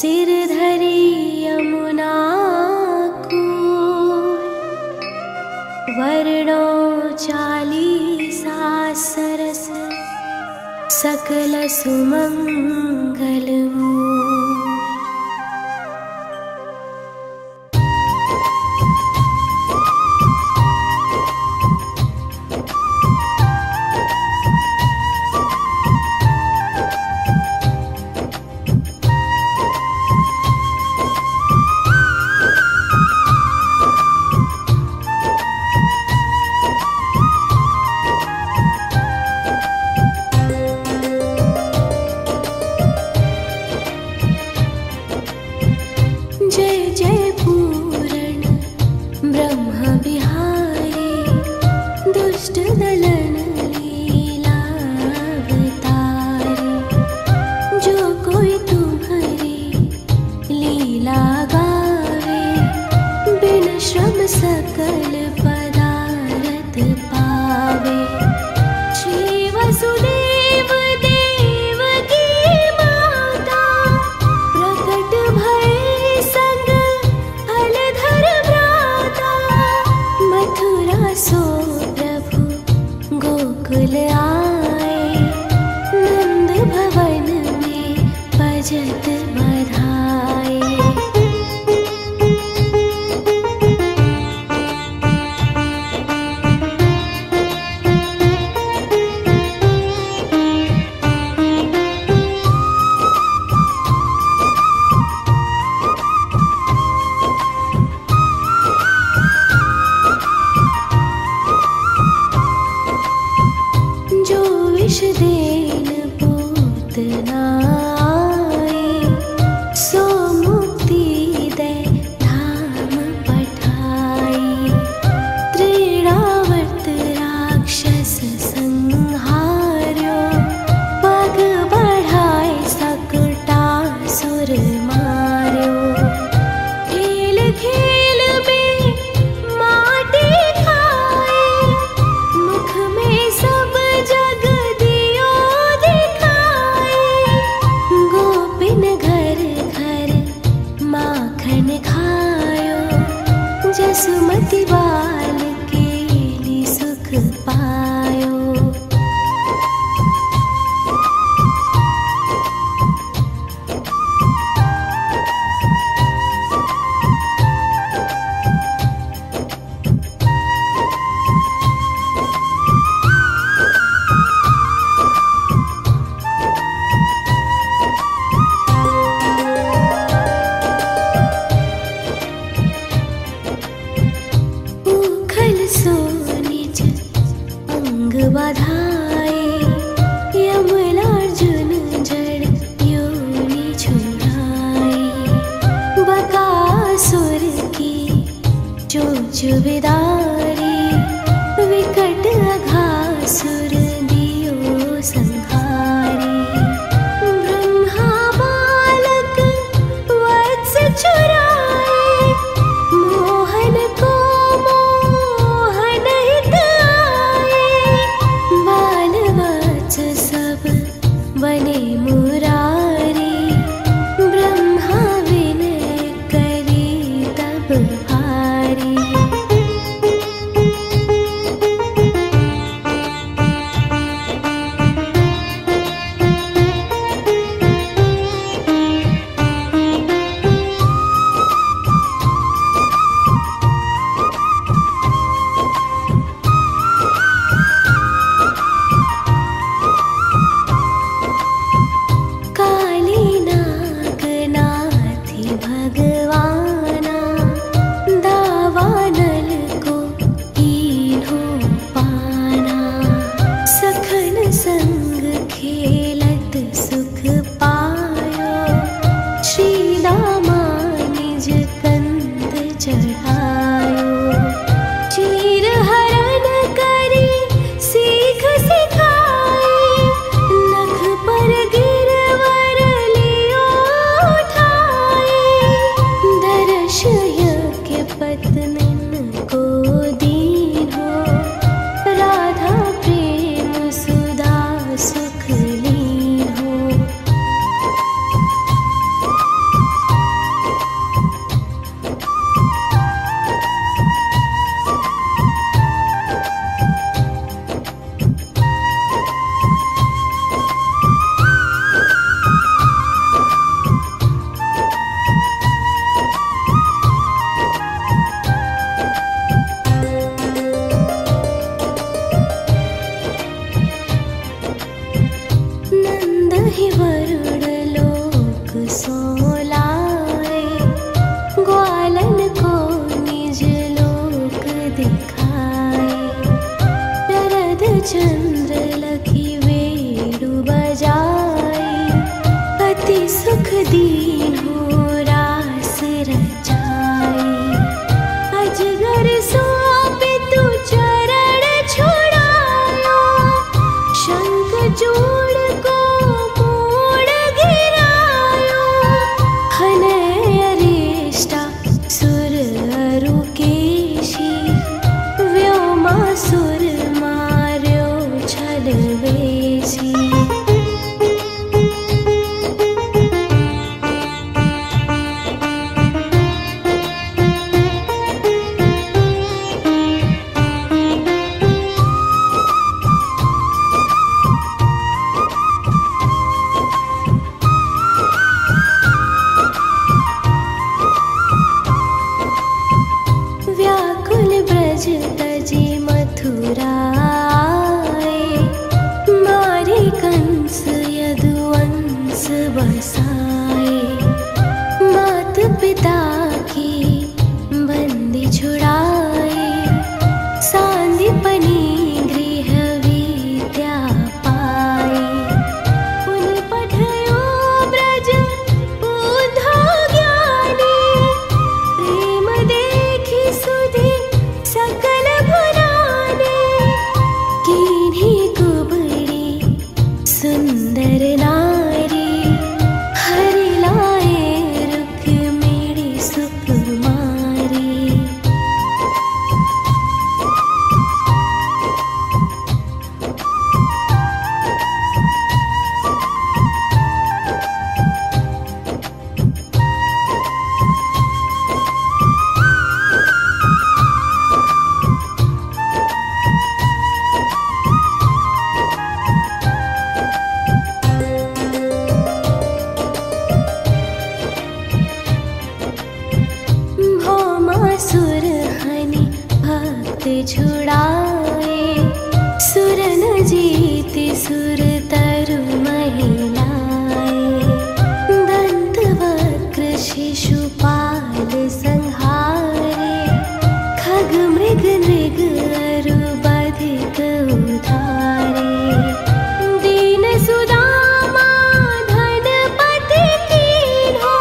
सिर धरी यमुना कूल, वर्णो चालीसा सरस, सकल सुमंगल मूल। जय जय पूरण ब्रह्म बिहारी, दुष्ट दलन लीला अवतारी। जो कोई तुम्हारी लीला गावे, बिन श्रम सकल पदारथ पावे। श्री वसुदेव देवकी माता, प्रकट भय संग हलधर भ्राता। मथुरा सो प्रभु गोकुल आए, नंद भवन में बजत बधाए। जो विष देन पूतना आए, सो मुक्ति दे धाम पठाई। त्रिरावत राक्षस संहार्यो, पग बढ़ाए सकटासुर मार्यो। खेल खेल में माटी खाए, मुख में सब जग दियो दिखाए। गोपिन घर घर माखन खायो, जसुमति बाल केली सुख पायो। उखल सो निज अंग बधाए, यमलार्जुन जड़ योनि छुड़ाए। बकासुर की चोंच विदारी, विकट अघासुर दियो संहारी। ब्रह्मा बालक वत्स चुराए, मोहन को मोहन हित आए। बाल वत्स सब बने मुरारी, ब्रह्मा विनय करी तब हारी। चंद्र लखी वेणु बजाए, अति सुख दीन्हो रास रचाए। अजगर सौंपे तू चरण छुड़ायो, शंख चूड़ को मोड़ गिरायो। हनय अरिष्टा सुर अरु केशी, व्योमासुर मार्यो छलवेशी। व्याकुल ब्रज तजे मथुरा आए, मारे कंस यदुवंश बसाए। मात पिता की बंदी छुड़ाए, सांदीपनि गृह विद्या पाए। पुन पठयो ब्रज बुधो ज्ञानी, प्रेम देखी सुधि सकल भुलाने। कीन्ही कुबड़ी सुंदर नारी, हरि लाए रुक्मिणी सुकुमारी। भौमासुर हनि भक्त छुड़ाए, सुर न जीति सुर तरु महिलाए। दंत वक्र शिशुपाल संहारे, खग मृग नृग अरु बधिक उधारे। दीन सुदामा धनपति कीन्हो,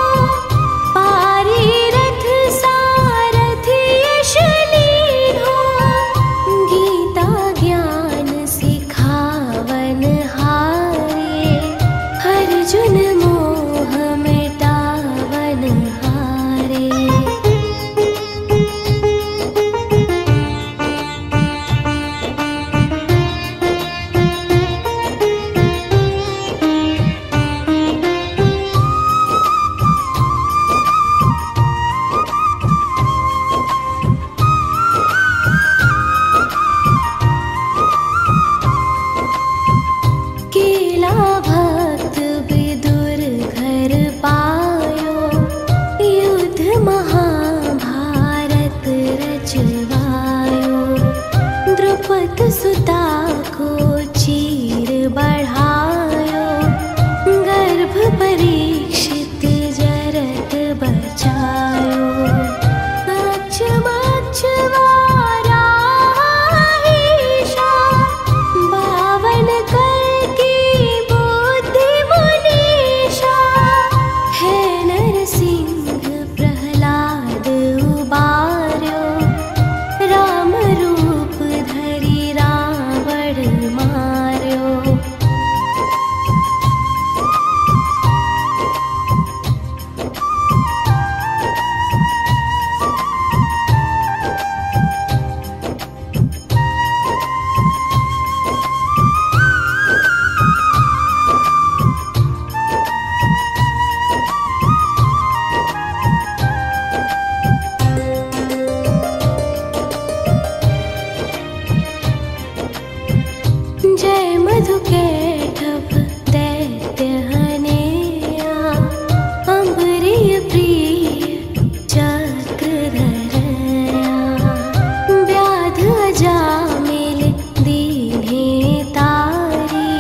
पारी रथ सारथि यश लीन्हो। गीता ज्ञान सिखावन हारे, अर्जुन मोह मिटावन हारे। केला भक्त विदुर घर पायो, युद्ध महाभारत रचवायो। द्रुपद सुता को चीर बढ़ायो, गर्भ परीक्षित जरत बचायो। कक्ष मक्ष वाराहीशा, बावन कर की बुद्धि मुनीशा। है नरसिंह प्रहलाद उबार्यो, राम रूप धरि रावण मार्यो। जय मधु कैटभ दैत्य हनेया, अम्बरीय प्रिय चक्रधरया। व्याध अजामिल दीन्हे तारी,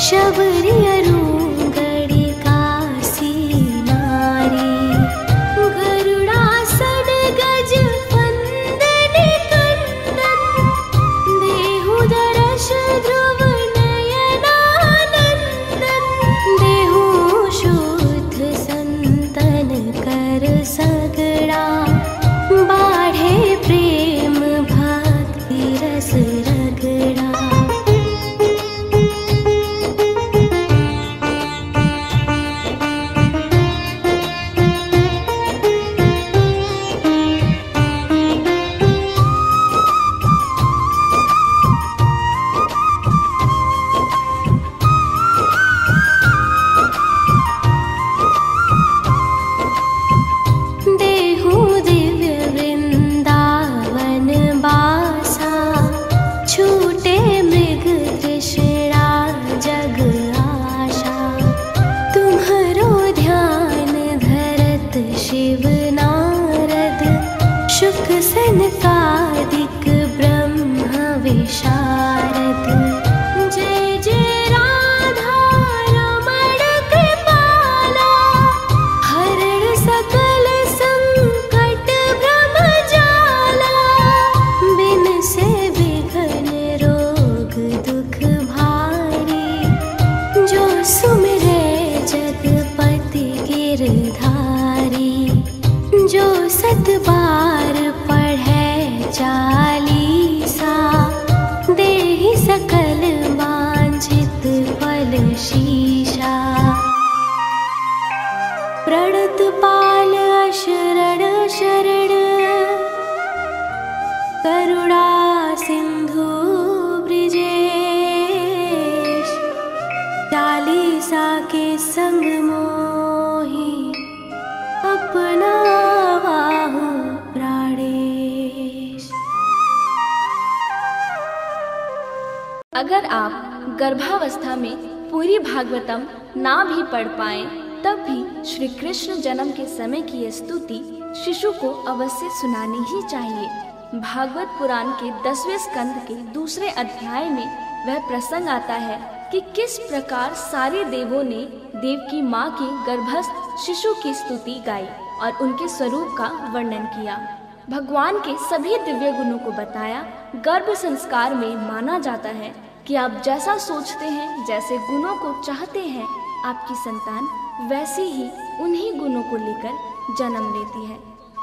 शबरी अरुंगड़ी कासी नारी। गरुड़ासन गज वंदन कंदन, देहु दर्शन सकल वांछित फल शीशा। प्रणत पाल अशरण शरण करुणा सिंधु ब्रिजेश। चालीसा के संग मोहि अपना बाहु प्राणेश। अगर आप गर्भावस्था में पूरी भागवतम ना भी पढ़ पाएं, तब भी श्री कृष्ण जन्म के समय की यह स्तुति शिशु को अवश्य सुनानी ही चाहिए। भागवत पुराण के 10वें स्कंद के दूसरे अध्याय में वह प्रसंग आता है कि किस प्रकार सारे देवों ने देव की माँ के गर्भस्थ शिशु की स्तुति गाई और उनके स्वरूप का वर्णन किया। भगवान के सभी दिव्य गुणों को बताया। गर्भ संस्कार में माना जाता है कि आप जैसा सोचते हैं, जैसे गुणों को चाहते हैं, आपकी संतान वैसे ही उन्हीं गुणों को लेकर जन्म लेती है।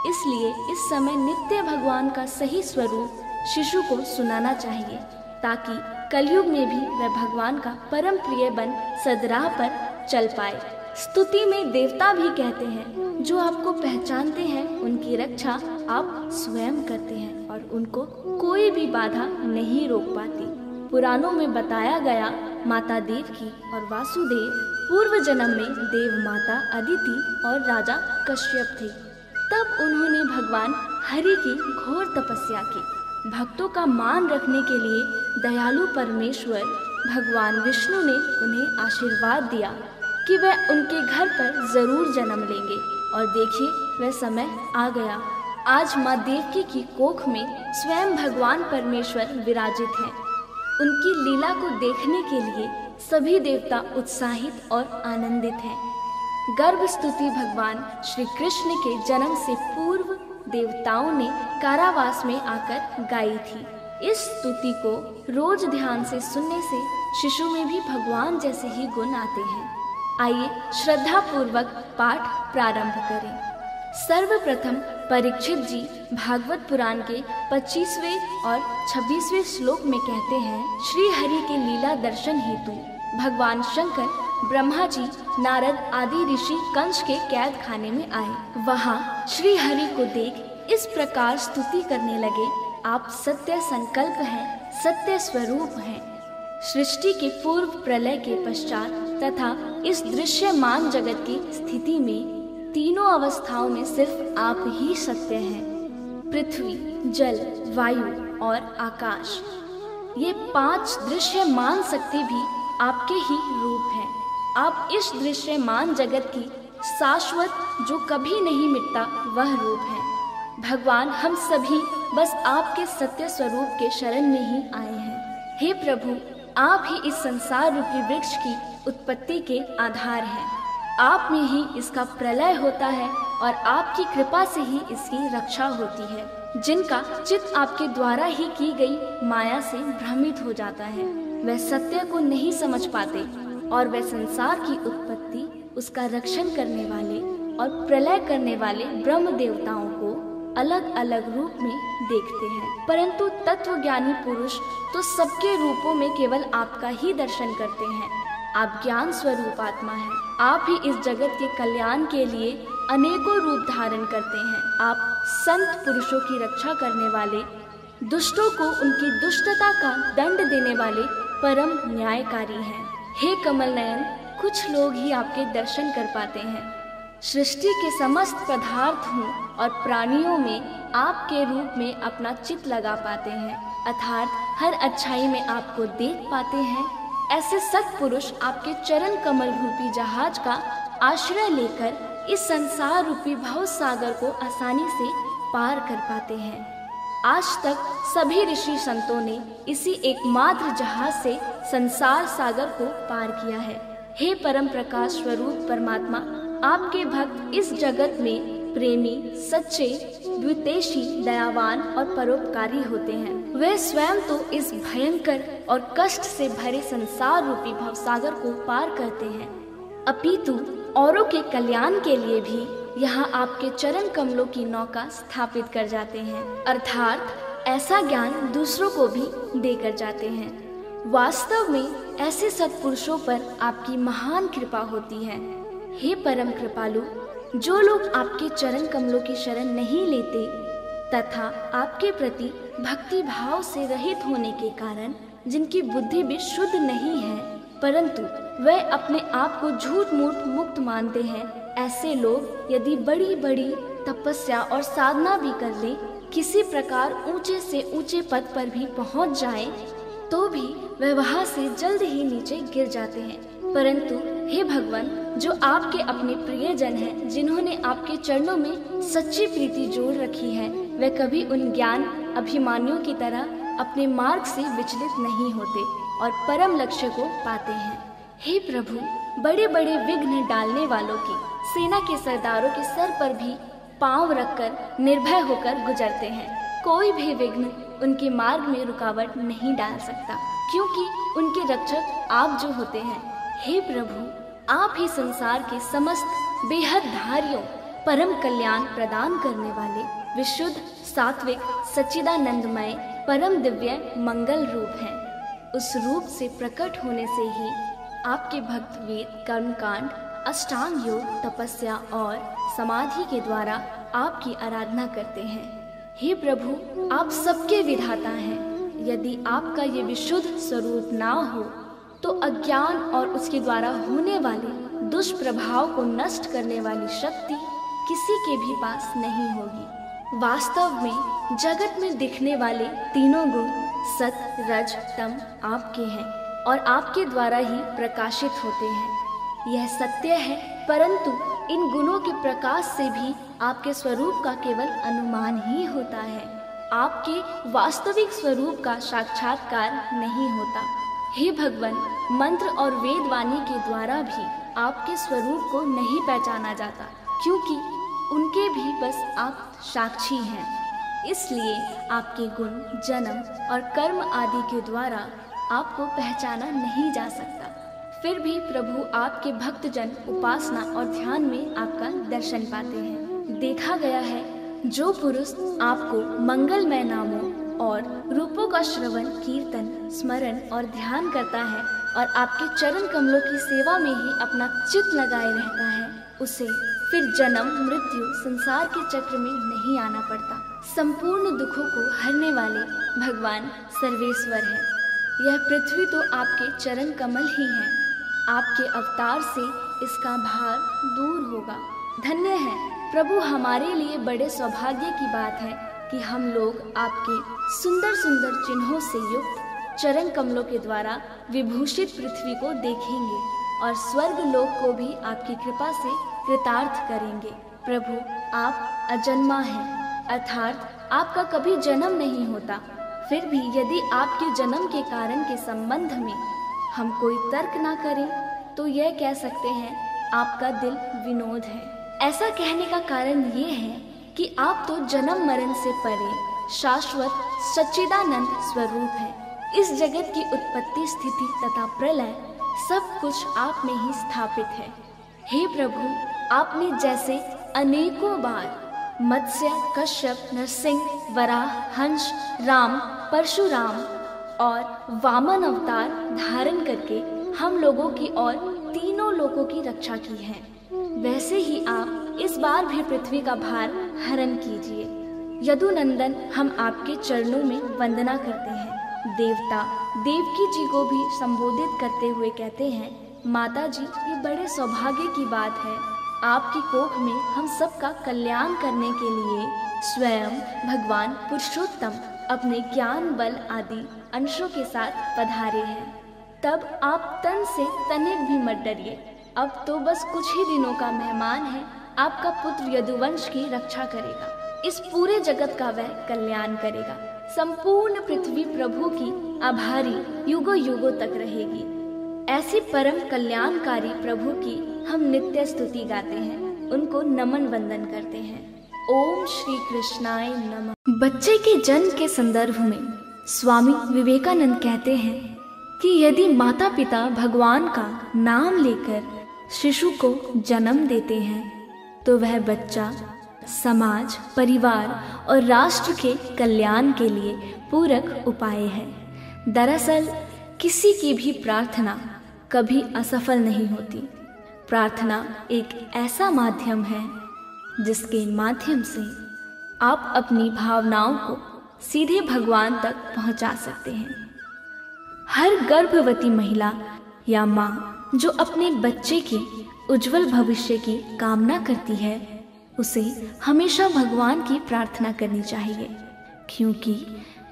इसलिए इस समय नित्य भगवान का सही स्वरूप शिशु को सुनाना चाहिए, ताकि कलयुग में भी वह भगवान का परम प्रिय बन सदराह पर चल पाए। स्तुति में देवता भी कहते हैं, जो आपको पहचानते हैं उनकी रक्षा आप स्वयं करते हैं और उनको कोई भी बाधा नहीं रोक पाती। पुराणों में बताया गया माता देवकी और वासुदेव पूर्व जन्म में देव माता अदिति और राजा कश्यप थे। तब उन्होंने भगवान हरि की घोर तपस्या की। भक्तों का मान रखने के लिए दयालु परमेश्वर भगवान विष्णु ने उन्हें आशीर्वाद दिया कि वह उनके घर पर जरूर जन्म लेंगे। और देखिए, वह समय आ गया। आज माँ देवकी की कोख में स्वयं भगवान परमेश्वर विराजित हैं। उनकी लीला को देखने के लिए सभी देवता उत्साहित और आनंदित हैं। गर्भ स्तुति भगवान श्री कृष्ण के जन्म से पूर्व देवताओं ने कारावास में आकर गाई थी। इस स्तुति को रोज ध्यान से सुनने से शिशु में भी भगवान जैसे ही गुण आते हैं। आइए श्रद्धा पूर्वक पाठ प्रारंभ करें। सर्वप्रथम परीक्षित जी भागवत पुराण के 25वें और 26वें श्लोक में कहते हैं, श्री हरि के लीला दर्शन हेतु भगवान शंकर, ब्रह्मा जी, नारद आदि ऋषि कंस के कैद खाने में आए। वहाँ श्री हरि को देख इस प्रकार स्तुति करने लगे, आप सत्य संकल्प हैं, सत्य स्वरूप हैं। सृष्टि के पूर्व, प्रलय के पश्चात तथा इस दृश्यमान जगत की स्थिति में तीनों अवस्थाओं में सिर्फ आप ही सत्य हैं। पृथ्वी, जल, वायु और आकाश, ये 5 दृश्यमान शक्ति भी आपके ही रूप हैं। आप इस दृश्यमान जगत की शाश्वत, जो कभी नहीं मिटता, वह रूप है। भगवान, हम सभी बस आपके सत्य स्वरूप के शरण में ही आए हैं। हे प्रभु, आप ही इस संसार रूपी वृक्ष की उत्पत्ति के आधार हैं। आप में ही इसका प्रलय होता है और आपकी कृपा से ही इसकी रक्षा होती है। जिनका चित्त आपके द्वारा ही की गई माया से भ्रमित हो जाता है, वह सत्य को नहीं समझ पाते और वह संसार की उत्पत्ति, उसका रक्षण करने वाले और प्रलय करने वाले ब्रह्म देवताओं को अलग अलग रूप में देखते हैं। परंतु तत्वज्ञानी पुरुष तो सबके रूपों में केवल आपका ही दर्शन करते हैं। आप ज्ञान स्वरूप आत्मा हैं। आप ही इस जगत के कल्याण के लिए अनेकों रूप धारण करते हैं। आप संत पुरुषों की रक्षा करने वाले, दुष्टों को उनकी दुष्टता का दंड देने वाले परम न्यायकारी हैं। हे कमल नयन, कुछ लोग ही आपके दर्शन कर पाते हैं। सृष्टि के समस्त पदार्थों और प्राणियों में आपके रूप में अपना चित्त लगा पाते हैं, अर्थात हर अच्छाई में आपको देख पाते हैं। ऐसे सत्पुरुष आपके चरण कमल रूपी जहाज का आश्रय लेकर इस संसार रूपी भव सागर को आसानी से पार कर पाते हैं। आज तक सभी ऋषि संतों ने इसी एकमात्र जहाज से संसार सागर को पार किया है। हे परम प्रकाश स्वरूप परमात्मा, आपके भक्त इस जगत में प्रेमी, सच्चे, द्वितेशी, दयावान और परोपकारी होते हैं। वे स्वयं तो इस भयंकर और कष्ट से भरे संसार रूपी भवसागर को पार करते हैं, अपितु औरों के कल्याण के लिए भी यहाँ आपके चरण कमलों की नौका स्थापित कर जाते हैं, अर्थात ऐसा ज्ञान दूसरों को भी देकर जाते हैं। वास्तव में ऐसे सत्पुरुषों पर आपकी महान कृपा होती है। हे परम कृपालु, जो लोग आपके चरण कमलों की शरण नहीं लेते तथा आपके प्रति भक्ति भाव से रहित होने के कारण जिनकी बुद्धि भी शुद्ध नहीं है, परंतु वे अपने आप को झूठ मूठ मुक्त मानते हैं, ऐसे लोग यदि बड़ी बड़ी तपस्या और साधना भी कर ले, किसी प्रकार ऊंचे से ऊंचे पद पर भी पहुंच जाए, तो भी वह वहां से जल्द ही नीचे गिर जाते हैं। परंतु हे भगवान, जो आपके अपने प्रियजन हैं, जिन्होंने आपके चरणों में सच्ची प्रीति जोड़ रखी है, वे कभी उन ज्ञान अभिमानियों की तरह अपने मार्ग से विचलित नहीं होते और परम लक्ष्य को पाते हैं। हे प्रभु, बड़े बड़े विघ्न डालने वालों की सेना के सरदारों के सर पर भी पांव रखकर निर्भय होकर गुजरते हैं। कोई भी विघ्न उनके मार्ग में रुकावट नहीं डाल सकता, क्योंकि उनके रक्षक आप जो होते हैं। हे प्रभु, आप ही संसार के समस्त बेहद धारियों परम कल्याण प्रदान करने वाले विशुद्ध सात्विक सच्चिदानंदमय परम दिव्य मंगल रूप हैं। उस रूप से प्रकट होने से ही आपके भक्त वेद, कर्मकांड, अष्टांग योग, तपस्या और समाधि के द्वारा आपकी आराधना करते हैं। हे प्रभु, आप सबके विधाता हैं। यदि आपका ये विशुद्ध स्वरूप ना हो तो अज्ञान और उसके द्वारा होने वाले दुष्प्रभाव को नष्ट करने वाली शक्ति किसी के भी पास नहीं होगी। वास्तव में जगत में दिखने वाले तीनों गुण सत, रज, तम आपके हैं और आपके द्वारा ही प्रकाशित होते हैं। यह सत्य है, परंतु इन गुणों के प्रकाश से भी आपके स्वरूप का केवल अनुमान ही होता है। आपके वास्तविक स्वरूप का साक्षात्कार नहीं होता। हे भगवान, मंत्र और वेद वाणी के द्वारा भी आपके स्वरूप को नहीं पहचाना जाता, क्योंकि उनके भी बस आप साक्षी हैं। इसलिए आपके गुण, जन्म और कर्म आदि के द्वारा आपको पहचाना नहीं जा सकता। फिर भी प्रभु आपके भक्तजन उपासना और ध्यान में आपका दर्शन पाते हैं। देखा गया है, जो पुरुष आपको मंगलमय नामों और रूपों का श्रवण, कीर्तन, स्मरण और ध्यान करता है और आपके चरण कमलों की सेवा में ही अपना चित्त लगाए रहता है, उसे फिर जन्म मृत्यु संसार के चक्र में नहीं आना पड़ता। संपूर्ण दुखों को हरने वाले भगवान सर्वेश्वर है। यह पृथ्वी तो आपके चरण कमल ही है। आपके अवतार से इसका भार दूर होगा। धन्य है प्रभु, हमारे लिए बड़े सौभाग्य की बात है कि हम लोग आपके सुंदर सुंदर चिन्हों से युक्त चरण कमलों के द्वारा विभूषित पृथ्वी को देखेंगे और स्वर्ग लोक को भी आपकी कृपा से कृतार्थ करेंगे। प्रभु, आप अजन्मा हैं, अर्थात आपका कभी जन्म नहीं होता। फिर भी यदि आपके जन्म के कारण के संबंध में हम कोई तर्क ना करें तो यह कह सकते हैं आपका दिल विनोद है। ऐसा कहने का कारण ये है कि आप तो जन्म मरण से परे शाश्वत सच्चिदानंद स्वरूप हैं। इस जगत की उत्पत्ति, स्थिति तथा प्रलय सब कुछ आप में ही स्थापित है। हे प्रभु, आपने जैसे अनेकों बार मत्स्य, कश्यप, नरसिंह, वराह, हंस, राम, परशुराम और वामन अवतार धारण करके हम लोगों की और तीनों लोगों की रक्षा की है, वैसे ही आप इस बार भी पृथ्वी का भार हरण कीजिए। यदुनंदन, हम आपके चरणों में वंदना करते हैं। देवता देवकी जी को भी संबोधित करते हुए कहते हैं, माता जी, ये बड़े सौभाग्य की बात है, आपकी कोख में हम सबका कल्याण करने के लिए स्वयं भगवान पुरुषोत्तम अपने ज्ञान बल आदि अंशों के साथ पधारे हैं। तब आप तन से तनिक भी मत डरिए। अब तो बस कुछ ही दिनों का मेहमान है। आपका पुत्र यदुवंश की रक्षा करेगा, इस पूरे जगत का वह कल्याण करेगा। संपूर्ण पृथ्वी प्रभु की आभारी युगों युगों तक रहेगी। ऐसी परम कल्याणकारी प्रभु की हम नित्य स्तुति गाते हैं, उनको नमन वंदन करते हैं। ओम श्री कृष्णाय नमः। बच्चे के जन्म के संदर्भ में स्वामी विवेकानंद कहते हैं कि यदि माता पिता भगवान का नाम लेकर शिशु को जन्म देते हैं तो वह बच्चा समाज, परिवार और राष्ट्र के कल्याण के लिए पूरक उपाय है। दरअसल किसी की भी प्रार्थना कभी असफल नहीं होती। प्रार्थना एक ऐसा माध्यम है जिसके माध्यम से आप अपनी भावनाओं को सीधे भगवान तक पहुंचा सकते हैं। हर गर्भवती महिला या माँ जो अपने बच्चे के उज्जवल भविष्य की कामना करती है, उसे हमेशा भगवान की प्रार्थना करनी चाहिए, क्योंकि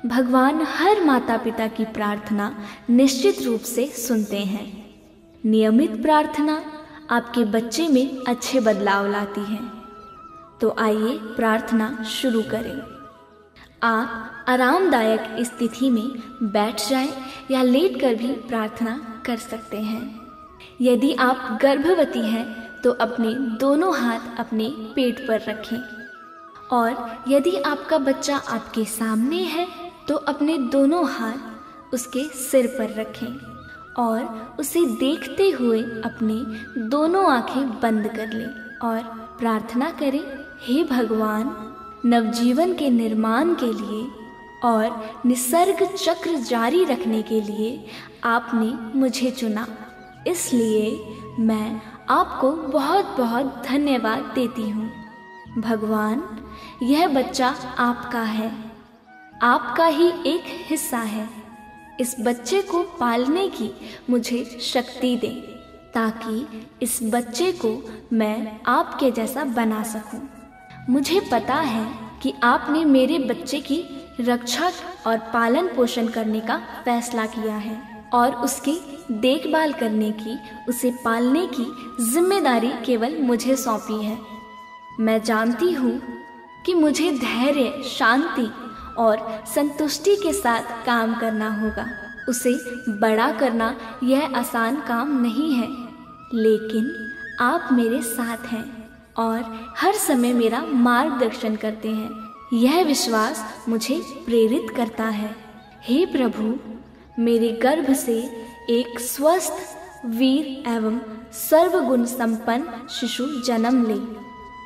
भगवान हर माता पिता की प्रार्थना निश्चित रूप से सुनते हैं। नियमित प्रार्थना आपके बच्चे में अच्छे बदलाव लाती है। तो आइए प्रार्थना शुरू करें। आप आरामदायक स्थिति में बैठ जाएं या लेटकर भी प्रार्थना कर सकते हैं। यदि आप गर्भवती हैं तो अपने दोनों हाथ अपने पेट पर रखें, और यदि आपका बच्चा आपके सामने है तो अपने दोनों हाथ उसके सिर पर रखें और उसे देखते हुए अपनी दोनों आंखें बंद कर लें और प्रार्थना करें, हे भगवान, नवजीवन के निर्माण के लिए और निसर्ग चक्र जारी रखने के लिए आपने मुझे चुना, इसलिए मैं आपको बहुत बहुत धन्यवाद देती हूँ। भगवान, यह बच्चा आपका है, आपका ही एक हिस्सा है। इस बच्चे को पालने की मुझे शक्ति दें, ताकि इस बच्चे को मैं आपके जैसा बना सकूं। मुझे पता है कि आपने मेरे बच्चे की रक्षा और पालन पोषण करने का फैसला किया है और उसकी देखभाल करने की, उसे पालने की जिम्मेदारी केवल मुझे सौंपी है। मैं जानती हूँ कि मुझे धैर्य, शांति और संतुष्टि के साथ काम करना होगा। उसे बड़ा करना यह आसान काम नहीं है, लेकिन आप मेरे साथ हैं और हर समय मेरा मार्गदर्शन करते हैं। यह विश्वास मुझे प्रेरित करता है। हे प्रभु, मेरे गर्भ से एक स्वस्थ, वीर एवं सर्वगुण संपन्न शिशु जन्म ले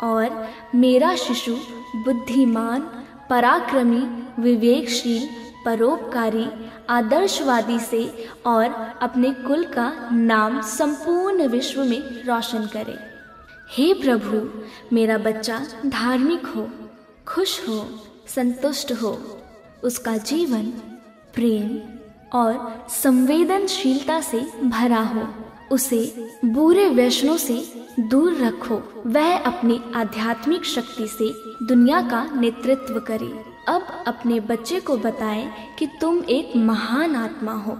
और मेरा शिशु बुद्धिमान, पराक्रमी, विवेकशील, परोपकारी, आदर्शवादी से और अपने कुल का नाम संपूर्ण विश्व में रोशन करे। हे प्रभु, मेरा बच्चा धार्मिक हो, खुश हो, संतुष्ट हो, उसका जीवन प्रेम और संवेदनशीलता से भरा हो। उसे बुरे व्यसनों से दूर रखो। वह अपनी आध्यात्मिक शक्ति से दुनिया का नेतृत्व करे। अब अपने बच्चे को बताएं कि तुम एक महान आत्मा हो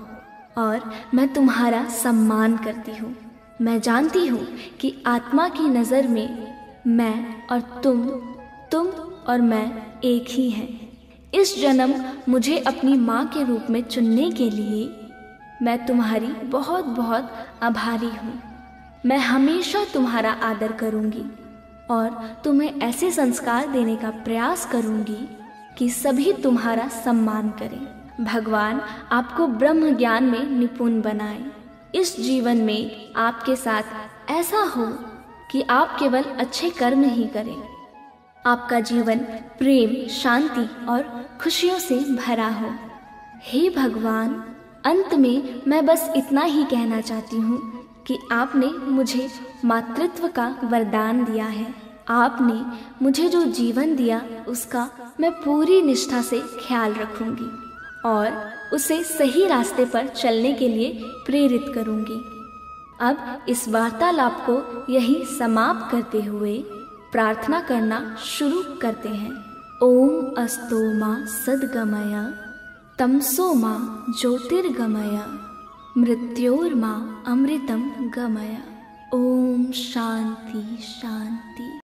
और मैं तुम्हारा सम्मान करती हूँ। मैं जानती हूँ कि आत्मा की नज़र में मैं और तुम और मैं एक ही हैं। इस जन्म मुझे अपनी माँ के रूप में चुनने के लिए मैं तुम्हारी बहुत बहुत आभारी हूँ। मैं हमेशा तुम्हारा आदर करूँगी और तुम्हें ऐसे संस्कार देने का प्रयास करूँगी कि सभी तुम्हारा सम्मान करें। भगवान आपको ब्रह्म ज्ञान में निपुण बनाए। इस जीवन में आपके साथ ऐसा हो कि आप केवल अच्छे कर्म ही करें। आपका जीवन प्रेम, शांति और खुशियों से भरा हो। हे भगवान, अंत में मैं बस इतना ही कहना चाहती हूँ कि आपने मुझे मातृत्व का वरदान दिया है। आपने मुझे जो जीवन दिया उसका मैं पूरी निष्ठा से ख्याल रखूंगी और उसे सही रास्ते पर चलने के लिए प्रेरित करूंगी। अब इस वार्तालाप को यही समाप्त करते हुए प्रार्थना करना शुरू करते हैं। ओम अस्तो मा सद्गमय, तमसो मा ज्योतिर्गमय, मृत्योर्मा अमृतम गमय। ओम शांति शांति।